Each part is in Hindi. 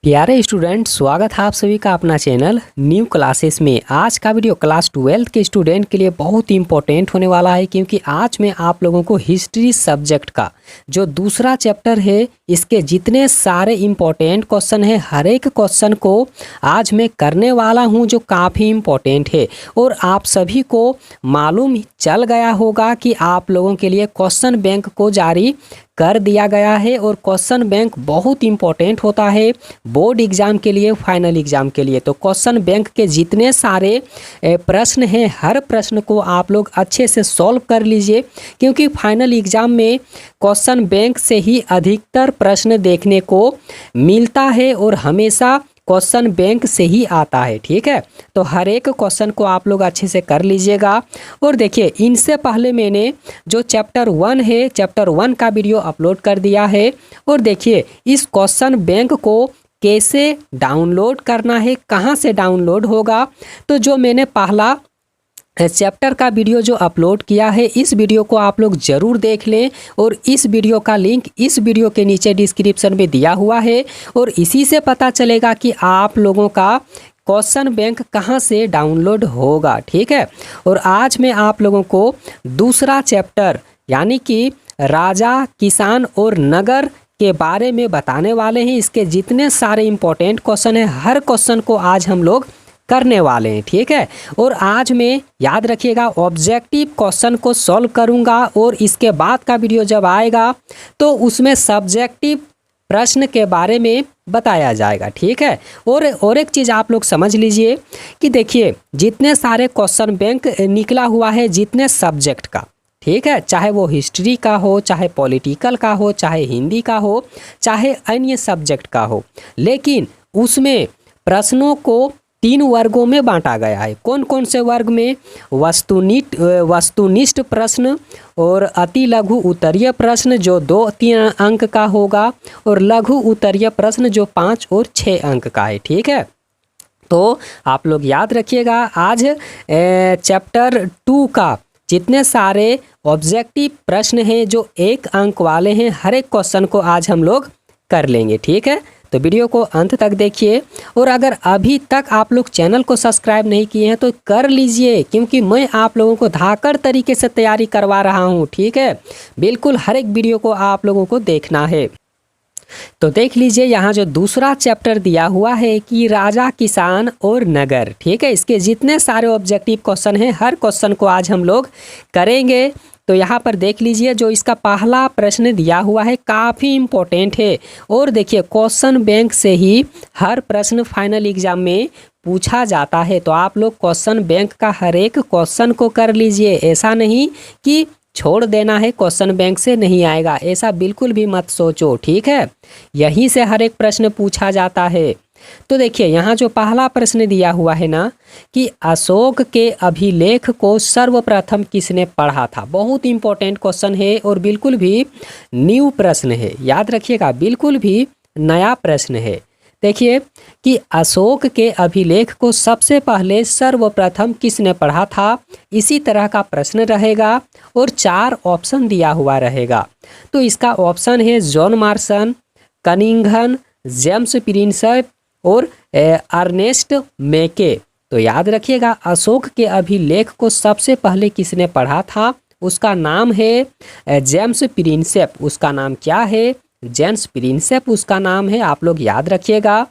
प्यारे स्टूडेंट, स्वागत है आप सभी का अपना चैनल न्यू क्लासेस में। आज का वीडियो क्लास 12 के स्टूडेंट के लिए बहुत ही इंपॉर्टेंट होने वाला है, क्योंकि आज मैं आप लोगों को हिस्ट्री सब्जेक्ट का जो दूसरा चैप्टर है इसके जितने सारे इंपॉर्टेंट क्वेश्चन है, हर एक क्वेश्चन को आज मैं करने वाला हूं जो काफ़ी इंपॉर्टेंट है। और आप सभी को मालूम चल गया होगा कि आप लोगों के लिए क्वेश्चन बैंक को जारी कर दिया गया है, और क्वेश्चन बैंक बहुत इंपॉर्टेंट होता है बोर्ड एग्जाम के लिए, फाइनल एग्जाम के लिए। तो क्वेश्चन बैंक के जितने सारे प्रश्न हैं, हर प्रश्न को आप लोग अच्छे से सॉल्व कर लीजिए, क्योंकि फाइनल एग्जाम में क्वेश्चन बैंक से ही अधिकतर प्रश्न देखने को मिलता है और हमेशा क्वेश्चन बैंक से ही आता है। ठीक है, तो हर एक क्वेश्चन को आप लोग अच्छे से कर लीजिएगा। और देखिए, इनसे पहले मैंने जो चैप्टर 1 है, चैप्टर 1 का वीडियो अपलोड कर दिया है। और देखिए, इस क्वेश्चन बैंक को कैसे डाउनलोड करना है, कहाँ से डाउनलोड होगा, तो जो मैंने पहला चैप्टर का वीडियो जो अपलोड किया है, इस वीडियो को आप लोग ज़रूर देख लें। और इस वीडियो का लिंक इस वीडियो के नीचे डिस्क्रिप्शन में दिया हुआ है, और इसी से पता चलेगा कि आप लोगों का क्वेश्चन बैंक कहाँ से डाउनलोड होगा। ठीक है, और आज मैं आप लोगों को दूसरा चैप्टर यानी कि राजा, किसान और नगर के बारे में बताने वाले हैं। इसके जितने सारे इंपॉर्टेंट क्वेश्चन हैं, हर क्वेश्चन को आज हम लोग करने वाले हैं। ठीक है, और आज मैं, याद रखिएगा, ऑब्जेक्टिव क्वेश्चन को सॉल्व करूंगा, और इसके बाद का वीडियो जब आएगा तो उसमें सब्जेक्टिव प्रश्न के बारे में बताया जाएगा। ठीक है, और एक चीज़ आप लोग समझ लीजिए कि देखिए, जितने सारे क्वेश्चन बैंक निकला हुआ है जितने सब्जेक्ट का, ठीक है, चाहे वो हिस्ट्री का हो, चाहे पॉलिटिकल का हो, चाहे हिंदी का हो, चाहे अन्य सब्जेक्ट का हो, लेकिन उसमें प्रश्नों को 3 वर्गों में बांटा गया है। कौन कौन से वर्ग में? वस्तुनिष्ठ प्रश्न, और अति लघु उत्तरीय प्रश्न जो 2-3 अंक का होगा, और लघु उत्तरीय प्रश्न जो 5 और 6 अंक का है। ठीक है, तो आप लोग याद रखिएगा, आज चैप्टर 2 का जितने सारे ऑब्जेक्टिव प्रश्न हैं जो 1 अंक वाले हैं, हर एक क्वेश्चन को आज हम लोग कर लेंगे। ठीक है, तो वीडियो को अंत तक देखिए। और अगर अभी तक आप लोग चैनल को सब्सक्राइब नहीं किए हैं तो कर लीजिए, क्योंकि मैं आप लोगों को धाकड़ तरीके से तैयारी करवा रहा हूं। ठीक है, बिल्कुल हर एक वीडियो को आप लोगों को देखना है। तो देख लीजिए, यहाँ जो दूसरा चैप्टर दिया हुआ है कि राजा, किसान और नगर। ठीक है, इसके जितने सारे ऑब्जेक्टिव क्वेश्चन हैं, हर क्वेश्चन को आज हम लोग करेंगे। तो यहाँ पर देख लीजिए, जो इसका पहला प्रश्न दिया हुआ है काफ़ी इम्पोर्टेंट है। और देखिए, क्वेश्चन बैंक से ही हर प्रश्न फाइनल एग्जाम में पूछा जाता है। तो आप लोग क्वेश्चन बैंक का हर एक क्वेश्चन को कर लीजिए, ऐसा नहीं कि छोड़ देना है, क्वेश्चन बैंक से नहीं आएगा, ऐसा बिल्कुल भी मत सोचो। ठीक है, यहीं से हर एक प्रश्न पूछा जाता है। तो देखिए, यहाँ जो पहला प्रश्न दिया हुआ है ना, कि अशोक के अभिलेख को सर्वप्रथम किसने पढ़ा था। बहुत इंपॉर्टेंट क्वेश्चन है और बिल्कुल भी न्यू प्रश्न है, याद रखिएगा, बिल्कुल भी नया प्रश्न है। देखिए कि अशोक के अभिलेख को सबसे पहले सर्वप्रथम किसने पढ़ा था, इसी तरह का प्रश्न रहेगा, और 4 ऑप्शन दिया हुआ रहेगा। तो इसका ऑप्शन है जॉन मार्सन, कनिंघन, जेम्स प्रिंसेप और अर्नेस्ट मेके। तो याद रखिएगा, अशोक के अभिलेख को सबसे पहले किसने पढ़ा था, उसका नाम है जेम्स प्रिंसेप। उसका नाम क्या है? जेम्स प्रिंसेप उसका नाम है, आप लोग याद रखिएगा।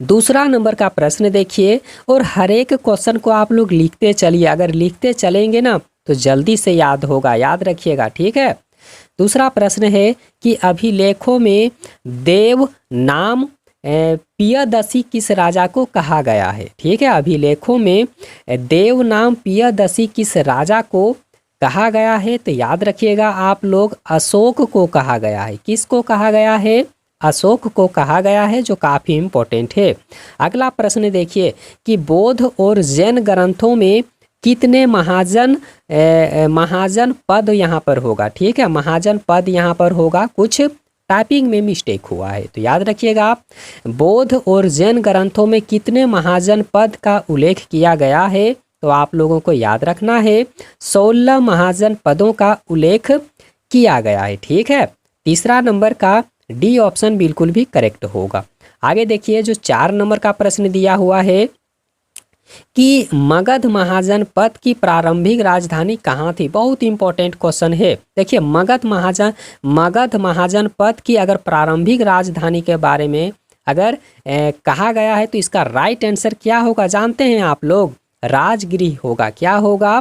दूसरा नंबर का प्रश्न देखिए, और हर एक क्वेश्चन को आप लोग लिखते चलिए, अगर लिखते चलेंगे ना तो जल्दी से याद होगा, याद रखिएगा। ठीक है, दूसरा प्रश्न है कि अभिलेखों में देव नाम पियदसी किस राजा को कहा गया है। ठीक है, अभिलेखों में देव नाम पियदसी किस राजा को कहा गया है, तो याद रखिएगा आप लोग, अशोक को कहा गया है। किसको कहा गया है? अशोक को कहा गया है, जो काफ़ी इम्पोर्टेंट है। अगला प्रश्न देखिए कि बौद्ध और जैन ग्रंथों में कितने महाजन पद यहाँ पर होगा। ठीक है, महाजन पद यहाँ पर होगा, कुछ टाइपिंग में मिस्टेक हुआ है, तो याद रखिएगा, बौद्ध और जैन ग्रंथों में कितने महाजन पद का उल्लेख किया गया है, तो आप लोगों को याद रखना है 16 महाजन पदों का उल्लेख किया गया है। ठीक है, तीसरा नंबर का डी ऑप्शन बिल्कुल भी करेक्ट होगा। आगे देखिए जो 4 नंबर का प्रश्न दिया हुआ है कि मगध महाजनपद की प्रारंभिक राजधानी कहाँ थी। बहुत इंपॉर्टेंट क्वेश्चन है। देखिए मगध महाजनपद की अगर प्रारंभिक राजधानी के बारे में अगर कहा गया है तो इसका राइट आंसर क्या होगा जानते हैं आप लोग? राजगृह होगा। क्या होगा?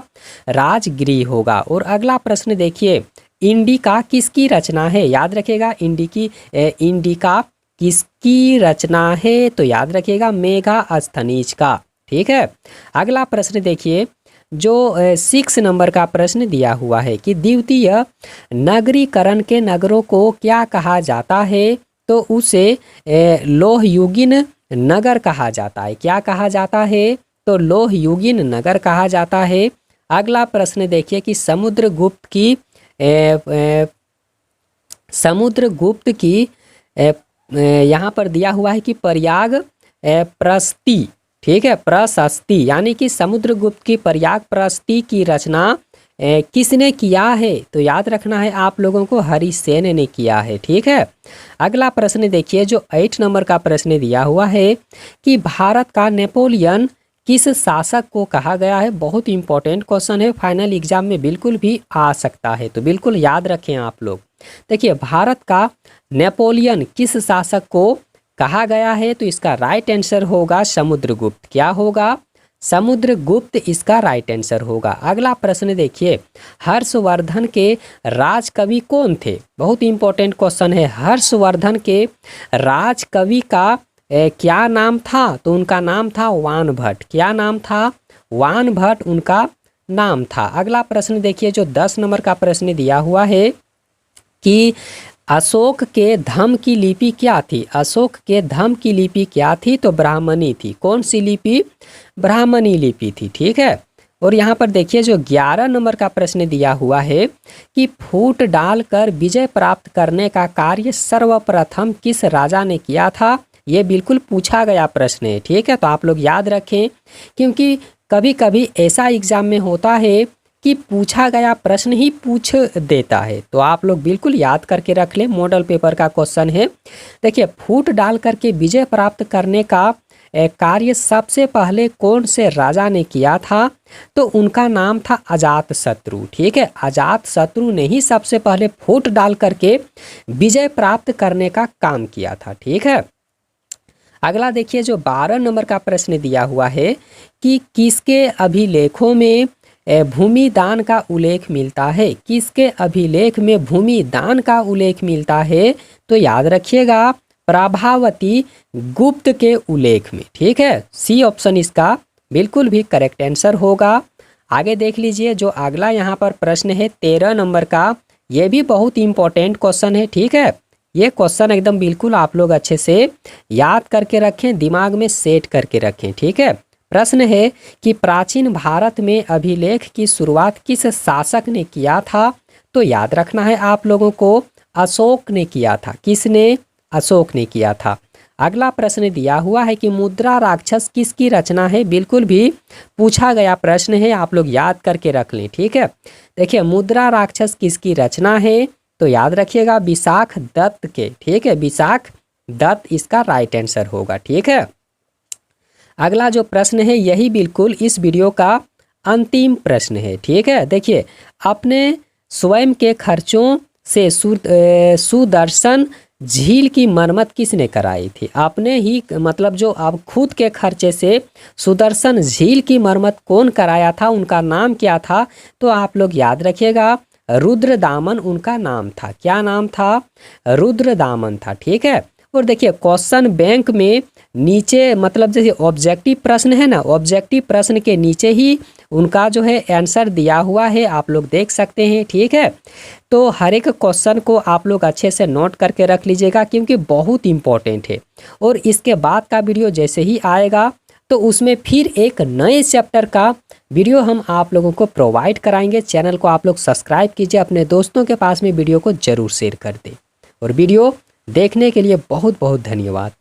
राजगृह होगा। और अगला प्रश्न देखिए, इंडिका किसकी रचना है? याद रखिएगा इंडिका किसकी रचना है? तो याद रखिएगा मेगास्थनीज का। ठीक है। अगला प्रश्न देखिए जो 6 नंबर का प्रश्न दिया हुआ है कि द्वितीय नगरीकरण के नगरों को क्या कहा जाता है? तो उसे लोहयुगीन नगर कहा जाता है। क्या कहा जाता है? तो लोहयुगीन नगर कहा जाता है। अगला प्रश्न देखिए कि समुद्रगुप्त की यहाँ पर दिया हुआ है कि प्रयाग प्रशस्ति, ठीक है, प्रशस्ति यानी कि समुद्रगुप्त की प्रयाग प्रशस्ति की रचना किसने किया है? तो याद रखना है आप लोगों को हरिसेन ने किया है। ठीक है। अगला प्रश्न देखिए जो 8 नंबर का प्रश्न दिया हुआ है कि भारत का नेपोलियन किस शासक को कहा गया है? बहुत इंपॉर्टेंट क्वेश्चन है, फाइनल एग्जाम में बिल्कुल भी आ सकता है, तो बिल्कुल याद रखें आप लोग। देखिए भारत का नेपोलियन किस शासक को कहा गया है? तो इसका राइट आंसर होगा समुद्रगुप्त। क्या होगा? समुद्रगुप्त इसका राइट आंसर होगा। अगला प्रश्न देखिए हर्षवर्धन के राजकवि कौन थे? बहुत इंपॉर्टेंट क्वेश्चन है। हर्षवर्धन के राजकवि का क्या नाम था? तो उनका नाम था वानभट्ट। क्या नाम था? वानभट्ट उनका नाम था। अगला प्रश्न देखिए जो 10 नंबर का प्रश्न दिया हुआ है कि अशोक के धम्म की लिपि क्या थी? अशोक के धम्म की लिपि क्या थी? तो ब्राह्मणी थी। कौन सी लिपि? ब्राह्मणी लिपि थी। ठीक है। और यहाँ पर देखिए जो 11 नंबर का प्रश्न दिया हुआ है कि फूट डालकर विजय प्राप्त करने का कार्य सर्वप्रथम किस राजा ने किया था? ये बिल्कुल पूछा गया प्रश्न है। ठीक है। तो आप लोग याद रखें क्योंकि कभी कभी ऐसा एग्जाम में होता है कि पूछा गया प्रश्न ही पूछ देता है, तो आप लोग बिल्कुल याद करके रख लें। मॉडल पेपर का क्वेश्चन है। देखिए फूट डाल करके विजय प्राप्त करने का कार्य सबसे पहले कौन से राजा ने किया था? तो उनका नाम था अजातशत्रु। ठीक है। अजातशत्रु ने ही सबसे पहले फूट डाल करके विजय प्राप्त करने का काम किया था। ठीक है। अगला देखिए जो 12 नंबर का प्रश्न दिया हुआ है कि किसके अभिलेखों में भूमि दान का उल्लेख मिलता है? किसके अभिलेख में भूमि दान का उल्लेख मिलता है? तो याद रखिएगा प्रभावती गुप्त के उल्लेख में। ठीक है। सी ऑप्शन इसका बिल्कुल भी करेक्ट आंसर होगा। आगे देख लीजिए जो अगला यहाँ पर प्रश्न है 13 नंबर का, ये भी बहुत इंपॉर्टेंट क्वेश्चन है। ठीक है। ये क्वेश्चन एकदम बिल्कुल आप लोग अच्छे से याद करके रखें, दिमाग में सेट करके रखें। ठीक है। प्रश्न है कि प्राचीन भारत में अभिलेख की शुरुआत किस शासक ने किया था? तो याद रखना है आप लोगों को अशोक ने किया था। किसने? अशोक ने किया था। अगला प्रश्न दिया हुआ है कि मुद्रा राक्षस किसकी रचना है? बिल्कुल भी पूछा गया प्रश्न है, आप लोग याद करके रख लें। ठीक है। देखिए मुद्रा राक्षस किसकी रचना है? तो याद रखिएगा विशाख दत्त के। ठीक है। विशाख दत्त इसका राइट आंसर होगा। ठीक है। अगला जो प्रश्न है यही बिल्कुल इस वीडियो का अंतिम प्रश्न है। ठीक है। देखिए अपने स्वयं के खर्चों से सुदर्शन झील की मरम्मत किसने कराई थी? आपने ही मतलब जो आप खुद के खर्चे से सुदर्शन झील की मरम्मत कौन कराया था? उनका नाम क्या था? तो आप लोग याद रखिएगा रुद्रदामन उनका नाम था। क्या नाम था? रुद्रदामन था। ठीक है। और देखिए क्वेश्चन बैंक में नीचे मतलब जैसे ऑब्जेक्टिव प्रश्न है ना, ऑब्जेक्टिव प्रश्न के नीचे ही उनका जो है आंसर दिया हुआ है, आप लोग देख सकते हैं। ठीक है। तो हर एक क्वेश्चन को आप लोग अच्छे से नोट करके रख लीजिएगा क्योंकि बहुत इंपॉर्टेंट है। और इसके बाद का वीडियो जैसे ही आएगा तो उसमें फिर एक नए चैप्टर का वीडियो हम आप लोगों को प्रोवाइड कराएंगे। चैनल को आप लोग सब्सक्राइब कीजिए, अपने दोस्तों के पास में वीडियो को ज़रूर शेयर कर दें। और वीडियो देखने के लिए बहुत बहुत धन्यवाद।